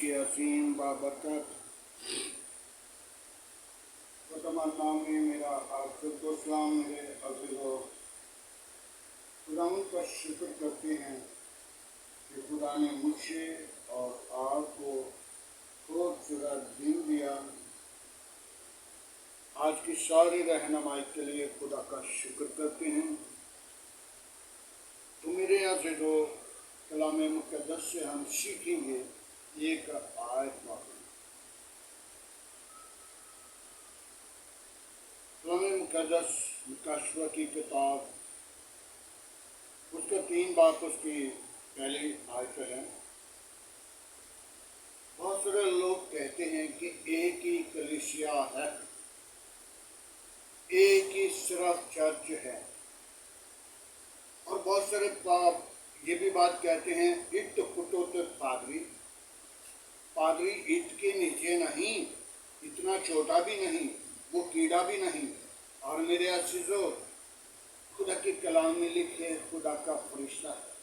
की असीम बाबरकत तमाम नाम में मेरा आप सबको सलाम। मेरे अज़ीज़ो, खुदा का शुक्र करते हैं कि खुदा ने मुझे और आपको बहुत ज़्यादा दिन दिया। आज की सारी रहनुमाई के लिए खुदा का शुक्र करते हैं। तो मेरे अज़ीज़ो, कलाम मुक़द्दस से हम सीखेंगे एक आयत वाक़ई। कलाम मुक़द्दस मुकाशवा की किताब, उसका 3 बाब उसकी पहली आयत है। बहुत सारे लोग कहते हैं कि एक ही कलीसिया है, एक ही सिर्फ चर्च है, और बहुत सारे बाप ये भी बात कहते हैं इट पुटोत पादरी, पादरी ईट के नीचे नहीं, इतना छोटा भी नहीं, वो कीड़ा भी नहीं। और मेरे अज़ीज़ों, खुदा के कलाम में लिखे खुदा का फरिश्ता है।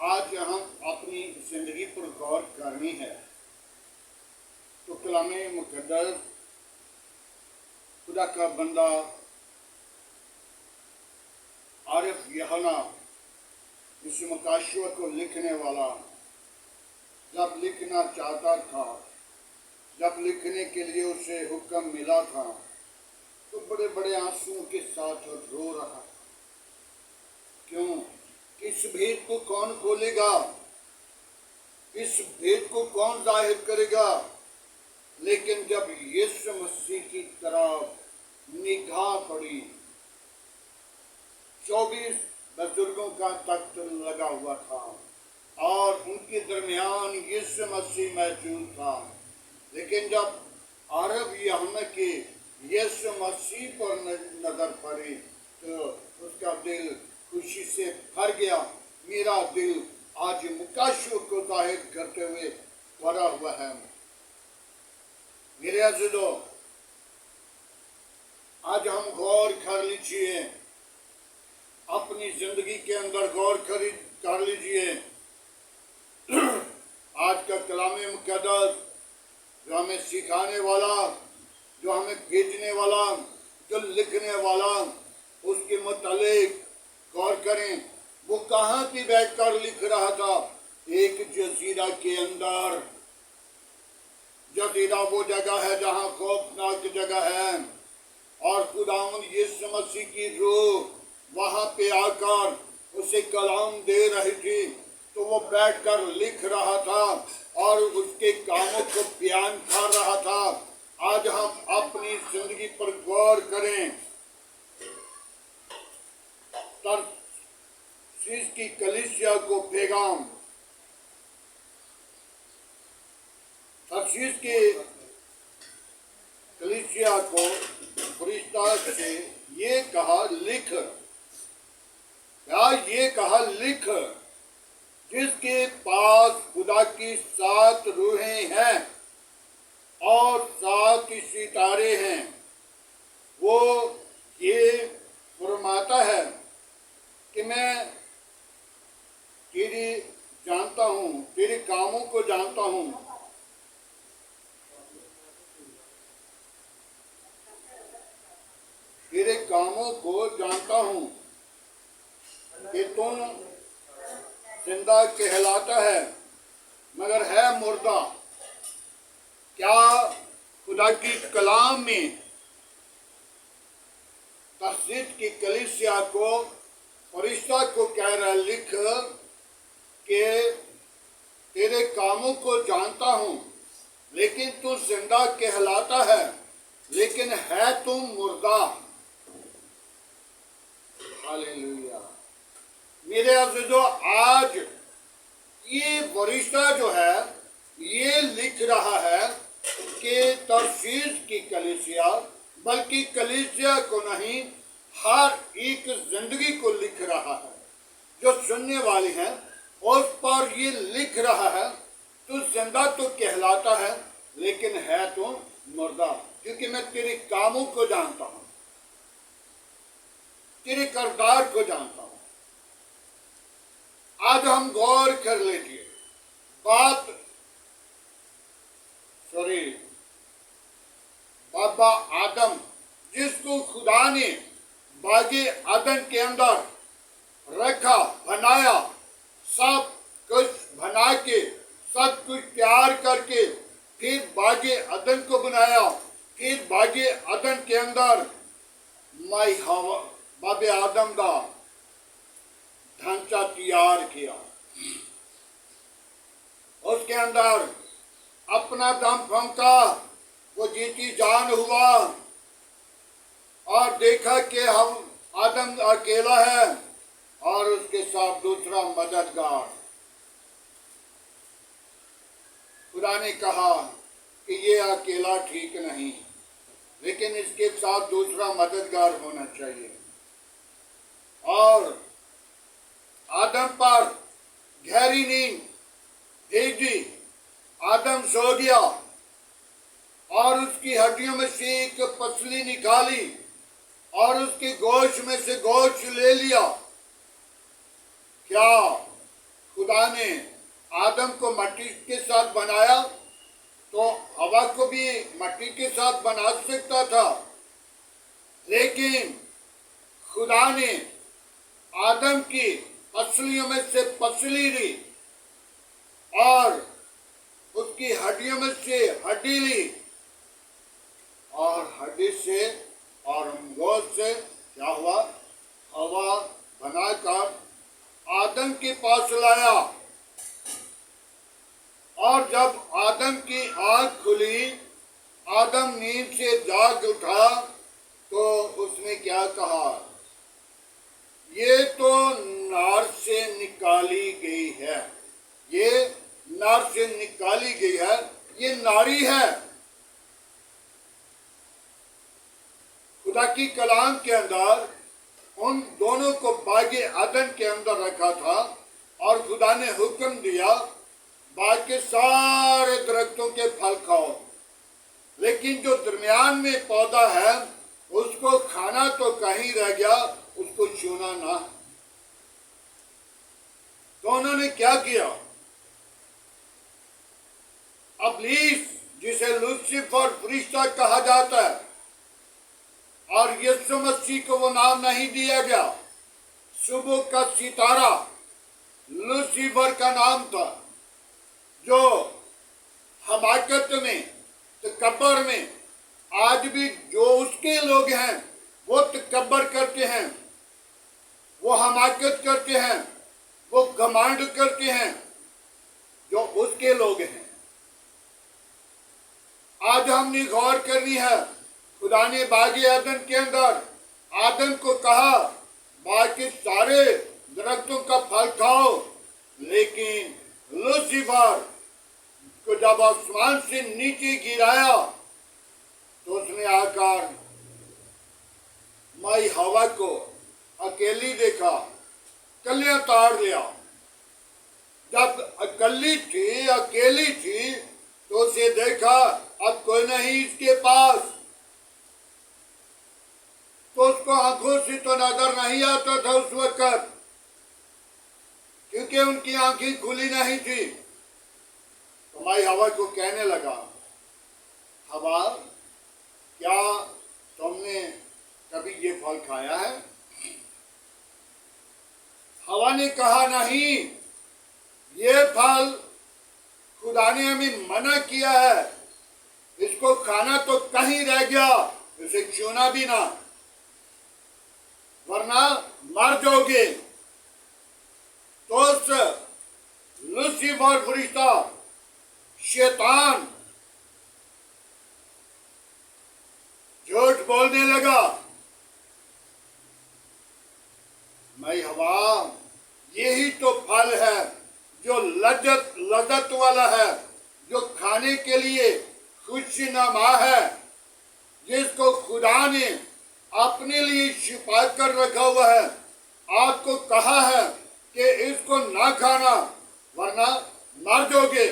आज हम अपनी जिंदगी पर गौर करनी है तो कलाम मुक़द्दस, खुदा का बंदा आरिफ यूहन्ना, इस मुकाशवा को लिखने वाला, जब लिखना चाहता था, जब लिखने के लिए उसे हुक्म मिला था, तो बड़े बड़े आंसुओं के साथ रो रहा था। क्यों? इस भेद को कौन खोलेगा, इस भेद को कौन जाहिर करेगा। लेकिन जब यीशु मसीह की तरफ निगाह पड़ी, 24 बुजुर्गों का तख्त लगा हुआ था और उनके दरमियान यीशु मसीह मौजूद था। लेकिन जब आरिफ यूहन्ना की यीशु मसीह पर नजर पड़ी तो उसका दिल खुशी से भर गया। मेरा दिल आज मुकाशवा को जाहिर करते हुए भरा हुआ है। मेरे अज़ीज़ों, आज हम गौर कर लीजिए, अपनी जिंदगी के अंदर गौर कर लीजिए। आज का कलाम मुक़द्दस जो हमें सिखाने वाला, जो हमें भेजने वाला, जो लिखने वाला, उसके मुतालिक गौर करें। वो कहाँ पे बैठकर लिख रहा था? एक जजीरा के अंदर। जजीरा वो जगह है जहाँ खौफनाक जगह है, और खुदावंद यीशु मसीह की रूह वहाँ पे आकर उसे कलाम दे रही थी। तो वो बैठकर लिख रहा था और उसके कामों को बयान कर रहा था। आज हम अपनी जिंदगी पर गौर करें। तरसीस की कलीसिया को पैगाम, तरसीस की कलीसिया को फरिश्ता से ये कहा लिख, या ये कहा लिख, जिसके पास खुदा की 7 रूहें हैं और 7 सितारे हैं, वो ये फरमाता है कि मैं तेरी जानता हूँ, तेरे कामों को जानता हूँ, तेरे कामों को जानता हूँ कि तुम जिंदा कहलाता है मगर है मुर्दा। क्या खुदा की कलाम में तरसीस की कलीसिया को, फरिश्ता को कह रहा लिख कि तेरे कामों को जानता हूँ, लेकिन तू जिंदा कहलाता है, लेकिन है तुम मुर्दा। हालेलुया। मेरे अज़ीज़ों, आज ये फरिश्ता जो है ये लिख रहा है कि तरसीस की कलीसिया, बल्कि कलीसिया को नहीं, हर एक जिंदगी को लिख रहा है जो सुनने वाली है, उस पर ये लिख रहा है तू जिंदा तो कहलाता है, लेकिन है तो मुर्दा, क्योंकि मैं तेरे कामों को जानता हूँ, तेरे किरदार को जानता हूँ। आज हम गौर कर लीजिए, बात सॉरी बाबा आदम, जिसको खुदा ने बागे आदम के अंदर रखा, बनाया, सब कुछ बना के, सब कुछ तैयार करके फिर बागे अदन को बनाया। फिर बागे अदन के अंदर मैं हवा बाबे आदम का ढांचा तैयार किया। उसके अंदर अपना दम फंका, वो जीती जान हुआ और देखा कि हम आदम अकेला है और उसके साथ दूसरा मददगार। खुदा ने कहा कि ये अकेला ठीक नहीं, लेकिन इसके साथ दूसरा मददगार होना चाहिए। और आदम पर गहरी नींद भेज दी। आदम सो गया और उसकी हड्डियों में से एक पसली निकाली और उसके गोश्त में से गोश्त ले लिया। क्या खुदा ने आदम को मट्टी के साथ बनाया तो हवा को भी मट्टी के साथ बना सकता था, लेकिन खुदा ने आदम की पसलियों में से पसली ली और उसकी हड्डियों में से हड्डी ली और हड्डी से और गोश्त से क्या हुआ, हवा बनाकर आदम के पास लाया। और जब आदम की आंख खुली, आदम नींद से जाग उठा, तो उसने क्या कहा, ये तो नार से निकाली गई है, ये नार से निकाली गई है, ये नारी है। खुदा की कलाम के अंदर उन दोनों को बागे आदन के अंदर रखा था और खुदा ने हुक्म दिया बाग के सारे दरख्तों के फल खाओ, लेकिन जो दरमियान में पौधा है उसको खाना तो कहीं रह गया, उसको छूना ना। तो उन्होंने क्या किया, इब्लीस जिसे लूसीफर फरिश्ता कहा जाता है और यीशु मसीह को वो नाम नहीं दिया गया, सुबह का सितारा लूसीफर का नाम था, जो हमाकत में, तकब्बर में, आज भी जो उसके लोग हैं वो तकब्बर करते हैं, वो हमाकत करते हैं, वो घमंड करते हैं, जो उसके लोग हैं। आज हमने गौर करनी है, खुदा ने बागे आदम के अंदर आदम को कहा बाग के सारे दरख्तों का फल खाओ, लेकिन लूसीफर को जब आसमान से नीचे गिराया तो उसने आकर माई हवा को अकेली देखा, कलियां ताड़ लिया। जब अकेली थी तो उसे देखा अब कोई नहीं इसके पास, तो उसको आंखों से तो नजर नहीं आता था उस वक्त, क्योंकि उनकी आंखें खुली नहीं थी। तो माई हवा को कहने लगा, हवा क्या तुमने कभी ये फल खाया है? हवा ने कहा नहीं, ये फल खुदा ने हमें मना किया है, इसको खाना तो कहीं रह गया, इसे छूना भी ना, वरना मर जाओगे। तो उस लूसीफर फरिश्ता शैतान झूठ बोलने लगा, मैं हवा यही तो फल है जो लज्जत वाला है, जो खाने के लिए खुशनुमा है, जिसको खुदा ने अपने लिए छिपा कर रखा हुआ है। आपको कहा है कि इसको ना खाना वरना मर जाओगे।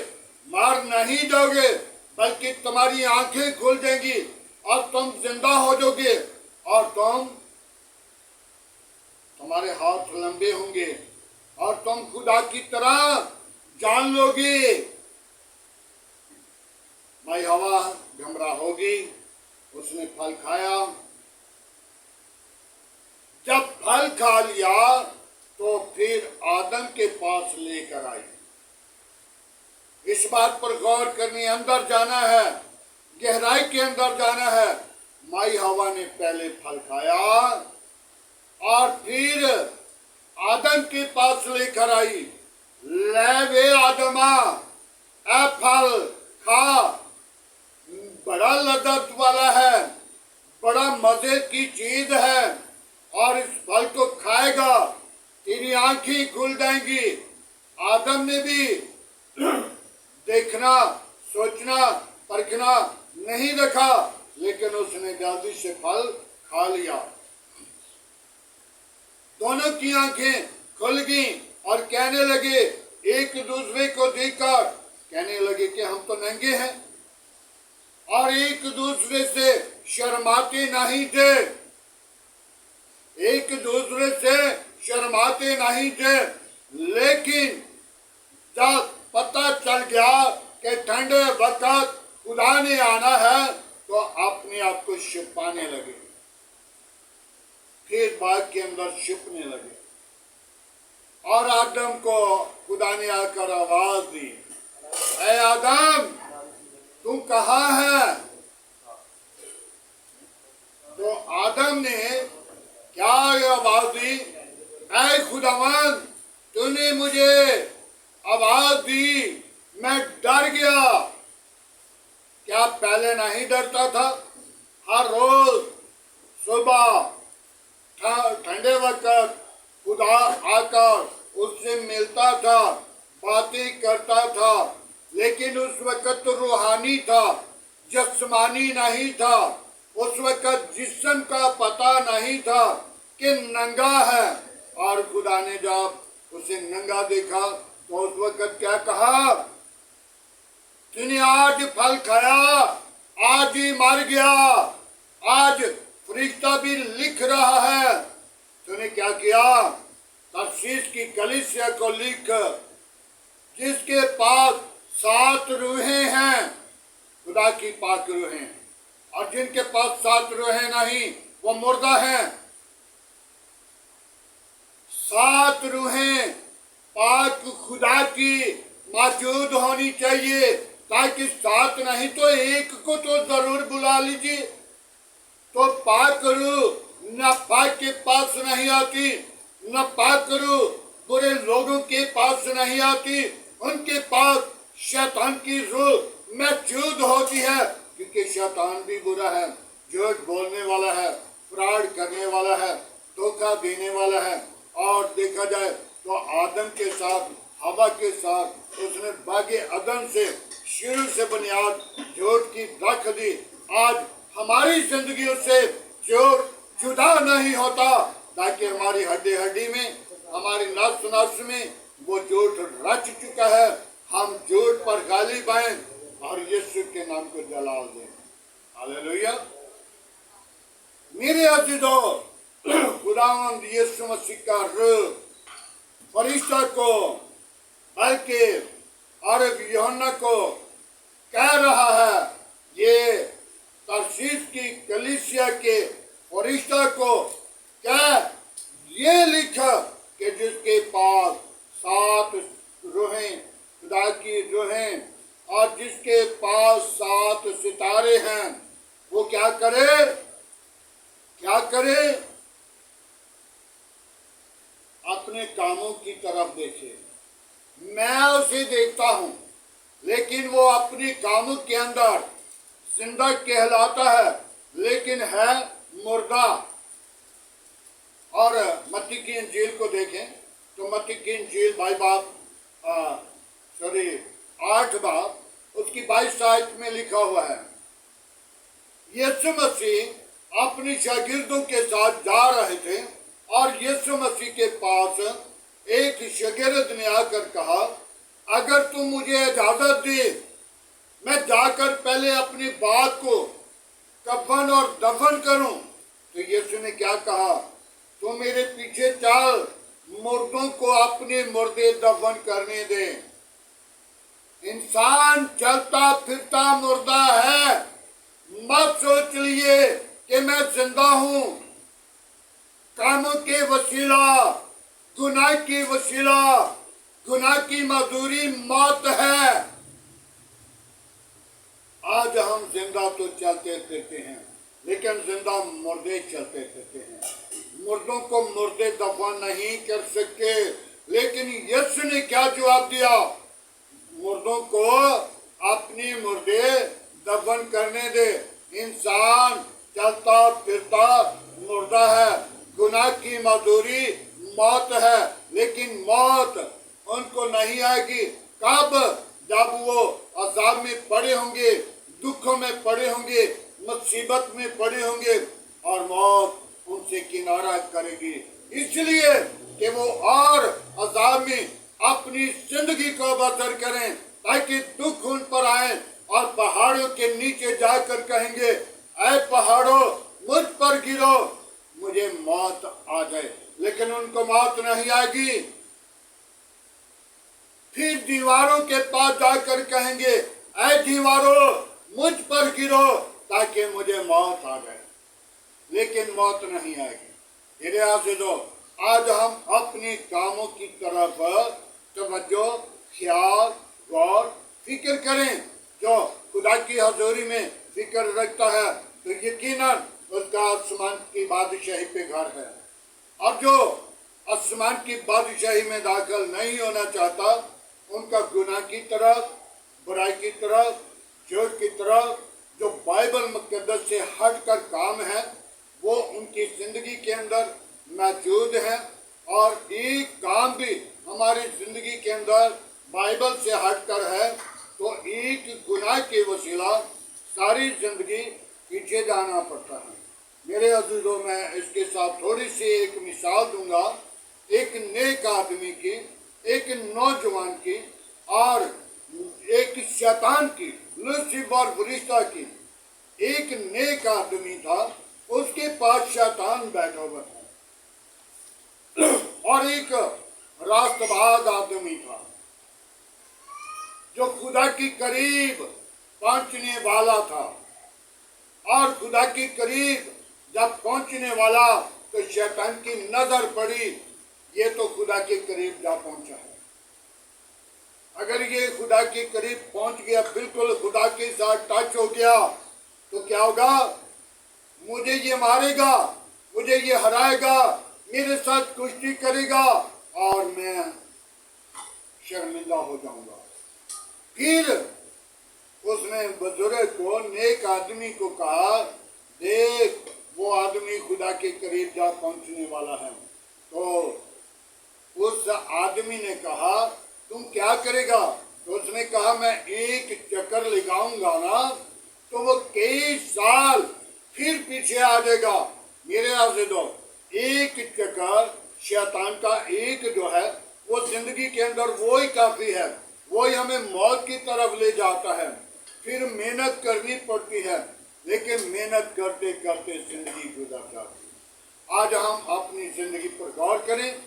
मर नहीं जाओगे, बल्कि तुम्हारी आंखें खुल जाएंगी और तुम जिंदा हो जाओगे और तुम्हारे हाथ लंबे होंगे और तुम खुदा की तरह जान लोगी, माई हवा घमरा होगी। उसने फल खाया। जब फल खा लिया तो फिर आदम के पास लेकर आई। इस बात पर गौर करनी, अंदर जाना है, गहराई के अंदर जाना है। माई हवा ने पहले फल खाया और फिर आदम के पास लेकर आई। ले वे आदमा, ए फल खा, बड़ा लज्जत वाला है, बड़ा मजे की चीज है, और इस फल को खाएगा तेरी आंखें खुल जाएंगी। आदम ने भी देखना, सोचना, परखना नहीं रखा, लेकिन उसने जल्दी से फल खा लिया। दोनों की आंखें खुल गई और कहने लगे, एक दूसरे को देखकर कहने लगे कि हम तो नंगे हैं, और एक दूसरे से शर्माते नहीं थे, एक दूसरे से शर्माते नहीं थे। लेकिन जब पता चल गया कि ठंडे वक्त खुदा ने आना है, तो अपने आप को छिपाने लगे, फिर बाग के अंदर छिपने लगे। और आदम को खुदा ने आकर आवाज दी, ऐ आदम, तू कहाँ है? तो आदम ने क्या आवाज दी? ऐ खुदावन, तूने मुझे आवाज दी, मैं डर गया। क्या पहले नहीं डरता था? हर रोज सुबह ठंडे वक्त खुदा आकर उससे मिलता था, बातें करता था, लेकिन उस वक्त तो रूहानी था, जिस्मानी नहीं था। उस वक्त जिस्म का पता नहीं था कि नंगा है। और खुदा ने जब उसे नंगा देखा तो उस वक्त क्या कहा? तूने आज फल खाया, आज ही मर गया। आज फरिश्ता भी लिख रहा है, तूने क्या किया? तरसीस की कलीसिया को लिख, जिसके पास 7 रूहें हैं, खुदा की पाक रूहें, और जिनके पास 7 रूहें नहीं, वो मुर्दा हैं। 7 रूहें पाक खुदा की मौजूद होनी चाहिए, ताकि 7 नहीं तो एक को तो जरूर बुला लीजिए। तो पाक रूह न पाक के पास नहीं आती, न पाक रूह बुरे लोगों के पास नहीं आती, उनके पास शैतान की रूह मौजूद होती है, क्योंकि शैतान भी बुरा है, झूठ बोलने वाला है, फ्रॉड करने वाला है, धोखा देने वाला है। और देखा जाए तो आदम के साथ, हवा के साथ उसने बागे अदन से शुरू से बुनियाद झूठ की रख दी। आज हमारी जिंदगी से झूठ जुदा नहीं होता, ताकि हमारी हड्डी हड्डी में, हमारी नस नस में वो झूठ रच चुका है। हम झूठ पर गालिब आए और यीशु के नाम को जलाल दें। हालेलुया। मेरे अजीजों, खुदावंद यीशु मसीह का रूह फरिश्ता को, बल्कि और यूहन्ना को कह रहा है, ये तरसीस की कलीसिया के फरिश्ता को क्या ये लिखा कि जिसके पास 7 रूहें, खुदा की रूहें, और जिसके पास 7 सितारे हैं, वो क्या करे? क्या करे? अपने कामों की तरफ देखे। मैं उसे देखता हूं, लेकिन वो अपने कामों के अंदर जिंदा कहलाता है, लेकिन है मुर्दा। और मत्ती की इंजील को देखें तो मत्ती की इंजील 8 बाब उसकी 22 आयत में लिखा हुआ है, यीशु मसीह अपने शागिर्दों के साथ जा रहे थे, और यीशु मसीह के पास एक शागिर्द ने आकर कहा, अगर तुम मुझे इजाजत दे, मैं जाकर पहले अपनी बात को कफन और दफन करूं। तो यीशु ने क्या कहा? तो मेरे पीछे चल, मुर्दों को अपने मुर्दे दफन करने दे। इंसान चलता फिरता मुर्दा है। मत सोच लिए कि मैं जिंदा हूं। कामों के वसीला, गुनाह की वसीला, गुनाह की मजदूरी मौत है। आज हम जिंदा तो चलते फिरते हैं, लेकिन जिंदा मुर्दे चलते फिरते हैं। मुर्दों को मुर्दे दफन नहीं कर सकते। लेकिन यीशु ने क्या जवाब दिया? मुर्दों को अपनी मुर्दे दफन करने दे। इंसान चलता फिरता मुर्दा है। गुनाह की मजदूरी मौत है, लेकिन मौत उनको नहीं आएगी। कब? जब वो अजाब में पड़े होंगे, दुखों में पड़े होंगे, मुसीबत में पड़े होंगे, और मौत उनसे किनारा करेगी। इसलिए कि वो और अजाब में अपनी जिंदगी को बसर करें, ताकि दुख उन पर आए और पहाड़ों के नीचे जाकर कहेंगे, ऐ पहाड़ों मुझ पर गिरो, मुझे मौत आ जाए। लेकिन उनको मौत नहीं आएगी। फिर दीवारों के पास जाकर कहेंगे, ऐ दीवारों मुझ पर गिरो, ताकि मुझे मौत आ जाए। लेकिन मौत नहीं आएगी। मेरे आज़ीज़ों, आज हम अपने कामों की तरफ तवज्जो, ख्याल, गौर, फिक्र करें। जो खुदा की हजूरी में फिक्र रखता है तो यकीनन उसका आसमान की बादशाही पे घर है। और जो आसमान की बादशाही में दाखिल नहीं होना चाहता, उनका गुनाह की तरफ, बुराई की तरफ, झूठ की तरफ, जो बाइबल मुकद्दस से हटकर काम है, वो उनकी जिंदगी के अंदर मौजूद है। और एक काम भी हमारी जिंदगी के अंदर बाइबल से हटकर है, तो एक गुनाह के वसीला सारी जिंदगी पीछे जाना पड़ता है। मेरे अजीजों, मैं इसके साथ थोड़ी सी एक मिसाल दूंगा। एक नेक आदमी की, एक नौजवान की और एक शैतान की, लूसीफर फरिश्ता की। एक नेक आदमी था, उसके पास शैतान बैठा हुआ था, और एक रास्तबाज आदमी था जो खुदा के करीब पहुंचने वाला था। और खुदा के करीब जब पहुंचने वाला तो शैतान की नजर पड़ी, ये तो खुदा के करीब जा पहुंचा है। अगर ये खुदा के करीब पहुंच गया, बिल्कुल खुदा के साथ टच हो गया, तो क्या होगा? मुझे ये मारेगा, मुझे ये हराएगा, मेरे साथ कुश्ती करेगा और मैं शर्मिंदा हो जाऊंगा। फिर उसने बुजुर्ग को, नेक आदमी को कहा, देख वो आदमी खुदा के करीब जा पहुंचने वाला है। तो उस आदमी ने कहा, तुम क्या करेगा? तो उसने कहा, मैं एक चक्कर लगाऊंगा ना, तो वो कई साल फिर पीछे आ जाएगा। मेरे आज़ीज़ों, एक चक्कर शैतान का एक जो है, वो जिंदगी के अंदर वो ही काफी है। वो ही हमें मौत की तरफ ले जाता है। फिर मेहनत करनी पड़ती है, लेकिन मेहनत करते करते जिंदगी गुजर जाती है। आज हम अपनी जिंदगी पर गौर करें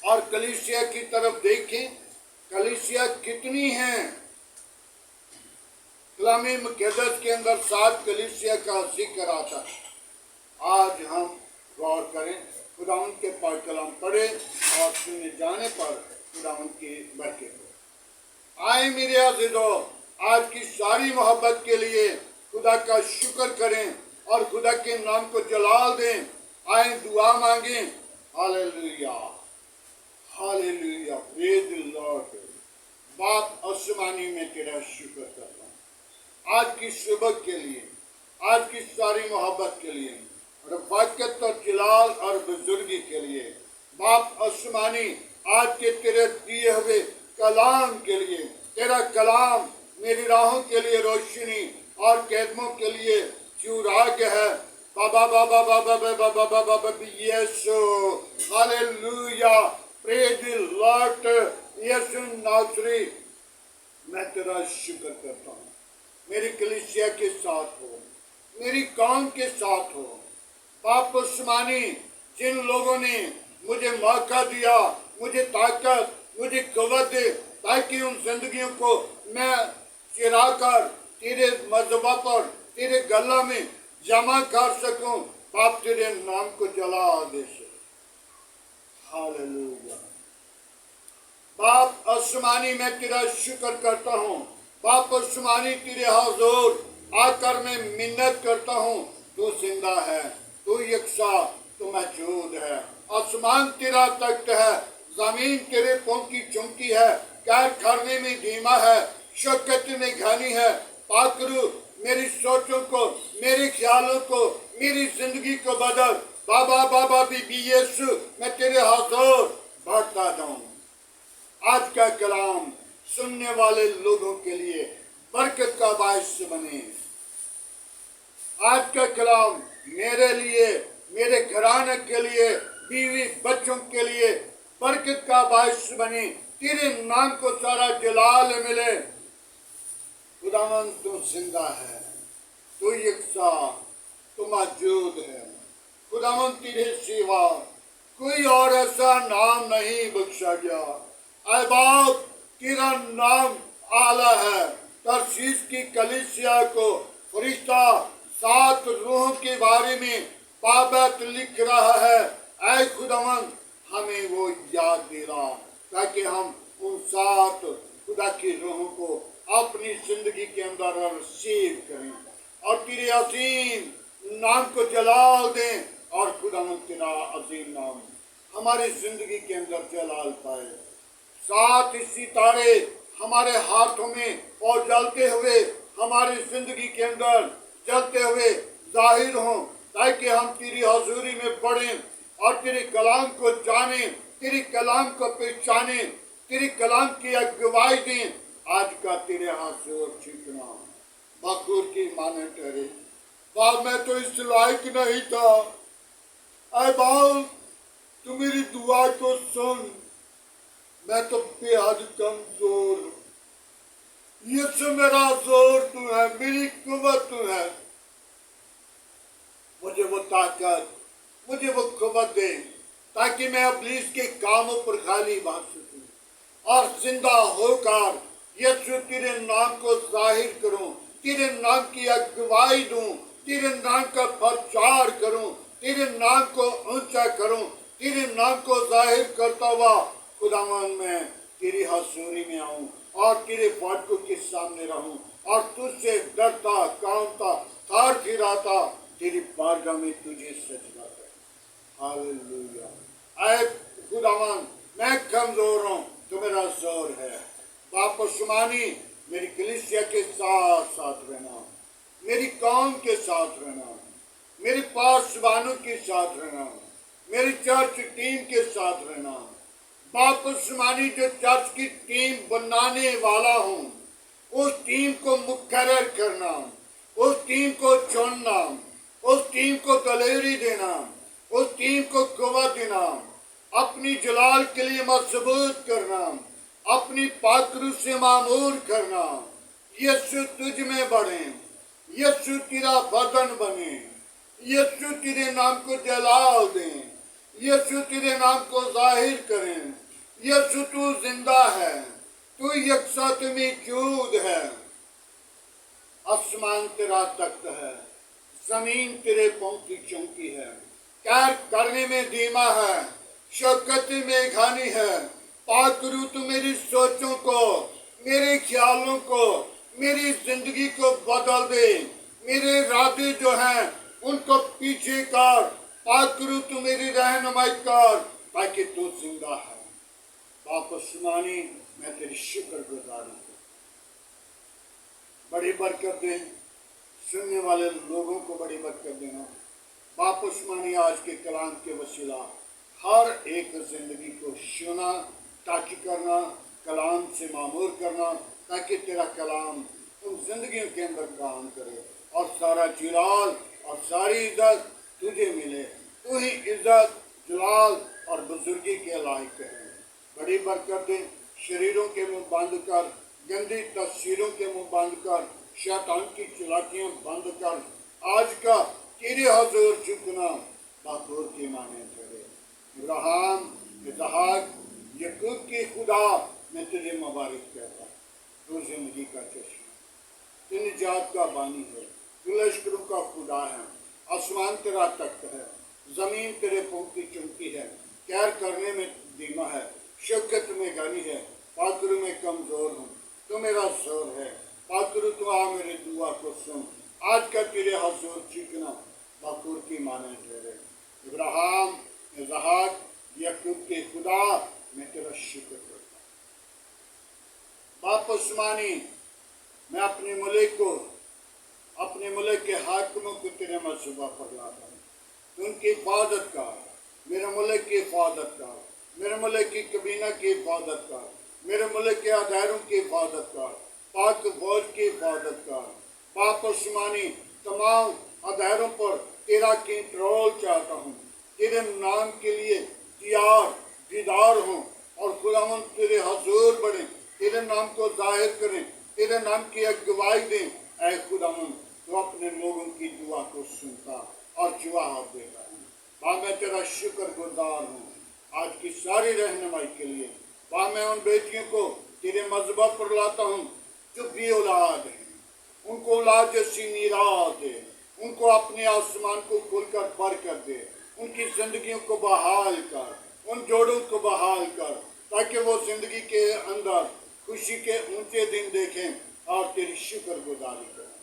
और कलीसिया की तरफ देखें। कलीसिया कितनी है? कलामी मुक़द्दस के अंदर 7 कलीसिया का जिक्र आता है। आज हम गौर करें, खुदावंद के पाक कलाम पढ़े और सुने जाने पर खुदावंद की बरकत हो। आए मेरे अज़ीज़ों, आज की सारी मोहब्बत के लिए खुदा का शुक्र करें और खुदा के नाम को जलाल दें। आए दुआ मांगें। Hallelujah, hallelujah, praise the Lord. बाप आसमानी में तेरा शुक्र करता हूँ आज की सुबह के लिए, आज की सारी मोहब्बत के लिए, रफ़ाकत और जलाल और बुजुर्गी के लिए। बाप आसमानी, आज के तेरे दिए हुए कलाम के लिए, तेरा कलाम मेरी राहों के लिए रोशनी और कदमों के लिए चुराग है। बाबा बाबा बाबा बाबा बाबा बाबा यीशु, हालेलुया, प्रेज़ द लॉर्ड। यीशु नासरी, मैं तेरा शुक्र करता हूँ। मेरी कलीसिया के साथ हो, मेरी कौम के साथ हो। बाप आसमानी, जिन लोगों ने मुझे मौका दिया, मुझे ताकत, मुझे कुव्वत ताकि उन जिंदगियों को मैं चिरा कर तेरे मजबा पर तेरे गला में जमा कर सकूं। बाप तेरे नाम को जला दे से। हालेलुया। बाप आसमानी मैं तेरा शुक्र करता हूँ। बाप आसमानी तेरे हुजूर आकर मैं मिन्नत करता हूँ। तू जिंदा है, तू यकसा, तू मौजूद है। आसमान तेरा तख्त है, जमीन तेरे पांव की चौकी है। कैर करने में धीमा है, शौकत में घनी है। पाकरू मेरी सोचों को, मेरे ख्यालों को, मेरी जिंदगी को बदल। बाबा बाबा बीबी यीशु मैं तेरे हुजूर बढ़ता जाऊं। आज का कलाम सुनने वाले लोगों के लिए बरकत का बायस बने। आज का कलाम मेरे लिए, मेरे घराने के लिए, बीवी बच्चों के लिए बरकत का बायस बने। तेरे नाम को सारा जलाल मिले। खुदावन तू जिंदा है, तू यकसा, तू मौजूद है। खुदावन तेरे सिवा कोई और ऐसा नाम नहीं बख्शा गया। ऐ बाप तेरा नाम आला है। तरसीस की कलीसिया को फरिश्ता 7 रूहों के बारे में बाबत लिख रहा है। ऐ खुदावन हमें वो याद दे रहा ताकि हम उन 7 खुदा की रूहों को अपनी जिंदगी के अंदर रिसीव करें और तेरे अजीम नाम को जलाल दें। और खुदावन तेरा अजीम नाम हमारी जिंदगी के अंदर जलाल पाए। 7 सितारे हमारे हाथों में और जलते हुए हमारी जिंदगी के अंदर जलते हुए जाहिर हों ताकि हम तेरी हजूरी में बढ़ें और तेरे कलाम को जाने, तेरे कलाम को पहचाने, तेरे कलाम की अगुवाई दें। आज का तेरे हाथ छिपना बखूर की माने ठहरे। बाप मैं तो इस लायक नहीं था। ऐ बाप तू मेरी दुआ को सुन। मैं तो बेहद कमजोर हूँ। यीशु मेरा जोर तू है, मेरी कुव्वत तू है। मुझे वो ताकत, मुझे वो कुव्वत दे ताकि मैं इब्लीस के कामों पर खाली बांध सकूं और जिंदा होकर यीशु तेरे नाम को जाहिर करूं, तेरे नाम की अगुवाई दूं, तेरे नाम का प्रचार करूं, तेरे नाम को ऊंचा करूं, तेरे नाम को जाहिर करता हुआ खुदावन मैं तेरी हजूरी में आऊं और तेरे फाटकों के सामने रहूं और तुझसे डरता, कांपता, थार फिराता तेरी बारगाह में तुझे सजदा कर। हालेलुया। ऐ खुदावन मैं कमजोर हूँ, तो मेरा जोर है। बाप शुमानी मेरी कलीसिया के साथ साथ रहना, मेरी कौम के साथ रहना, मेरी पासवानों के साथ रहना, मेरी चर्च टीम के साथ रहना। बाप शुमानी जो चर्च की टीम बनाने वाला हूँ, उस टीम को मुकर्रर करना, उस टीम को चुनना, उस टीम को दलेरी देना, उस टीम को कुव्वत देना, अपनी जलाल के लिए मजबूत करना, अपनी पाकरू से मामूर करना। यीशु तुझ में बढ़े, यीशु तेरा बदन बने, यीशु तेरे नाम को जलाल दें, यीशु तेरे नाम को जाहिर करें। यीशु तू जिंदा है, तू यकसा में मौजूद है। आसमान तेरा तख्त है, जमीन तेरे पांव की चौकी है। कैर करने में धीमा है, शौकत में घनी है। पाकरू तू मेरी सोचों को, मेरे ख्यालों को, मेरी जिंदगी को बदल दे। मेरे इरादे जो हैं उनको पीछे कर। पाकरू तू मेरी रहनुमाई कर ताकि तू जिंदा है। बाप आसमानी मैं तेरी शुक्र गुजार हूँ। बड़ी बरकत दे, सुनने वाले लोगों को बड़ी बरकत देना। बाप आसमानी आज के कलाम के वसीला हर एक जिंदगी को सुना, ताकि करना, कलाम से मामूर करना, ताकि तेरा कलाम उन जिंदगियों के अंदर काम करे और सारा जलाल और सारी इज्जत तुझे मिले। तू ही इज्जत, जलाल और बुजुर्गी के लायक है। बड़ी बरकत दे, शरीरों के मुंह बंद कर, गंदी तस्वीरों के मुंह बंद कर, शैतान की चलाकियां बंद कर। आज का तेरे हजूर झुकना बखूर की माने ठहरे। इब्राहिम, इसहाक, याकूब की खुदा मैं तुझे मुबारक कहता हूँ। तू जिंदगी का चश्मा, तू निजात का बानी है, तू लश्करों का खुदा है। आसमान तेरा तख्त है, जमीन तेरे पाँव की चौकी है। कैर करने में धीमा है, शौकत में गानी है। पाकरू में कमजोर हूँ, तो मेरा जोर है। पाकरू तू आ मेरे दुआ को सुन, आज का तेरे हजूर चिकना बकूर की माने ठहरे। इब्राहिम, इसहाक, याकूब के खुदा, मैं तेरा शुक्र करता हूँ। बाप उस्मानी, मैं अपने मुल्क को, अपने मुल्क के हाकिमों को तेरे मंसूबा पर लाता हूँ। तो उनकी हिफाजत कर, मेरे मुल्क की हिफाजत कर, मेरे मुल्क की कबीना की हिफाजत कर, मेरे मुल्क के अदारों की हिफाजत कर, पाक फौज की हिफाजत कर। बाप उस्मानी, तमाम अदारों पर तेरा कंट्रोल चाहता हूँ। तेरे नाम के लिए तैयार दीदार हों और खुदावंद तेरे हजूर बढ़े, तेरे नाम को जाहिर करें, तेरे नाम की अगुवाई दें। ऐ खुदावंद, तो अपने लोगों की दुआ को सुनता और जवाब देता है। वहाँ मैं तेरा शुक्र गुजार हूँ आज की सारी रहनुमाई के लिए। वहाँ मैं उन बेटियों को तेरे मजबा पर लाता हूँ जो भी औलाद है, उनको औलाद जैसी मीराद दे, उनको अपने आसमान को खोलकर भर कर दे, उनकी जिंदगियों को बहाल कर, उन जोड़ों को बहाल कर, ताकि वो जिंदगी के अंदर खुशी के ऊंचे दिन देखें और तेरी शुक्र गुजारी करें।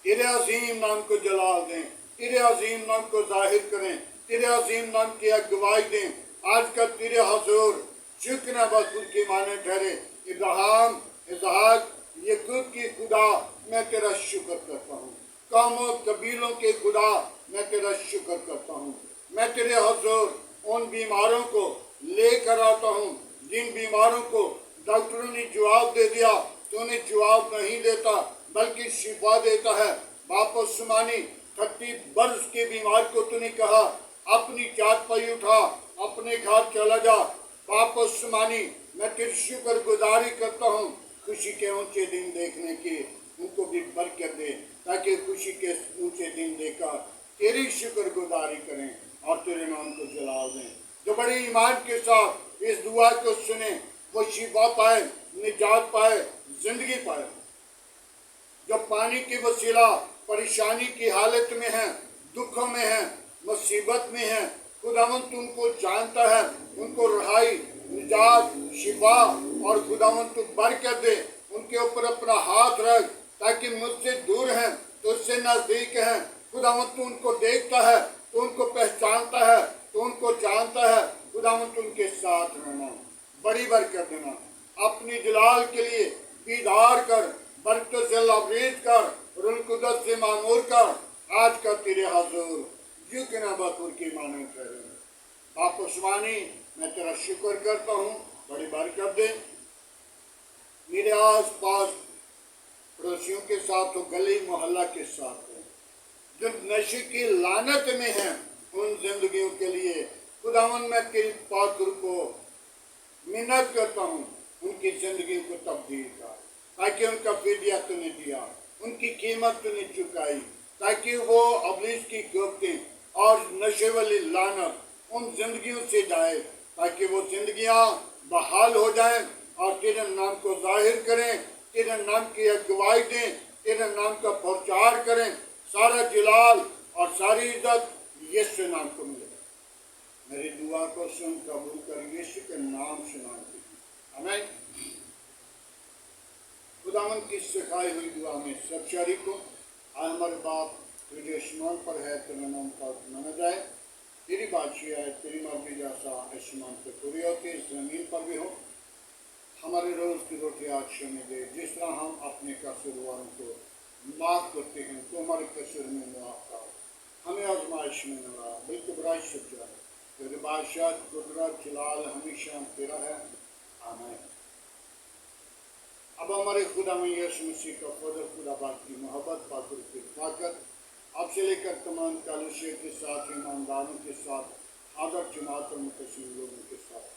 तेरे अजीम नाम को जलाल दें, तेरे अजीम नाम को जाहिर करें, तेरे अजीम नाम की अगुवाई दें। आज का तेरे हजूर शुक्र बखूर की माने ठहरे। इब्राहिम, इसहाक, याकूब की खुदा, मैं तेरा शुक्र करता हूँ। कौमों कबीलों के खुदा, मैं तेरा शुक्र करता हूँ। मैं तेरे हजूर उन बीमारों को लेकर आता हूँ जिन बीमारों को डॉक्टरों ने जवाब दे दिया, तो उन्हें जवाब नहीं देता बल्कि शिफा देता है। बाप उस्मानी, 30 वर्ष के बीमार को तूने कहा अपनी चारपाई उठा, अपने घर चला जा। बाप उस्मानी, मैं तेरी शुक्र गुजारी करता हूँ खुशी के ऊंचे दिन देखने की। उनको भी बरकत दे ताकि खुशी के ऊंचे दिन देखकर तेरी शुक्र गुजारी करें और तेरे नाम को जलाल दें। जो बड़े ईमान के साथ इस दुआ को सुने वो शिफा पाए, निजात पाए, जिंदगी पाए। जो पानी की वसीला परेशानी की हालत में है, दुखों में है, मुसीबत में है, खुदावंद तू उनको जानता है। उनको रहाई, निजात, शिफा और खुदावंद तू बरकत दे। उनके ऊपर अपना हाथ रख ताकि मुझसे दूर हैं तो उससे नजदीक हैं। खुदावंद तू उनको देखता है, तो उनको पहचानता है, तो उनको जानता है। खुदावंद उनके साथ रहना, बड़ी बरकत देना। अपनी जलाल के लिए बीदार कर, बरकत से लबरेज कर, रूह कुदस से मामूर कर। आज का तेरे हजूर युकना बकूर की माने ठहरे। बाप उस्मानी, मैं तेरा शुक्र करता हूँ, बड़ी बरकत दे। मेरे आस पास पड़ोसियों के साथ हो, गली मोहल्ला के साथ हो, जो नशे की लानत में हैं, उन जिंदगियों के लिए खुदावन मैं तेरी पाक रूह को मिन्नत करता हूँ, उनकी जिंदगी को तब्दील कर, ताकि उनका फिदिया तूने दिया, उनकी कीमत तूने चुकाई, ताकि वो अबलीस की गुफ्तें और नशे वाली लानत उन जिंदगियों से जाए, ताकि वो जिंदगियां बहाल हो जाएं और तेरे नाम को जाहिर करें, तेरे नाम की अगुवाई दें, तेरे नाम का प्रचार करें। सारा जलाल और सारी इज्जत यीशु नाम को मिले। मेरी दुआ को सुन कबूल कर, यीशु के नाम से मांगती हूं, आमीन। खुदावन की सिखाई हुई दुआ में सब शरीकों, हमारे बाप तुझे आसमान पर है, तेरा नाम पाक माना जाए, तेरी बादशाही है, तेरी मर्जी जैसा आसमान पे पूरी होती है, जमीन पर भी हो। हमारे रोज की रोटी आज हमें दे, जिस तरह हम अपने कसूरवारों को माफ करते हैं, तो हमारे कसूर में माफ करो। हमें आजमाइश में न ला, बल्कि बुराई से बचा। तेरे बादशाह, कुदरत, जलाल हमेशा तेरा है, आमीन। अब हमारे खुदा में यीशु मसीह का फजल, खुदा बाप की मोहब्बत, पाक रूह की ताकत आपसे लेकर तमाम कलीसिया के साथ, ईमानदारों के साथ, आदर जमात और मुतसिम लोगों के साथ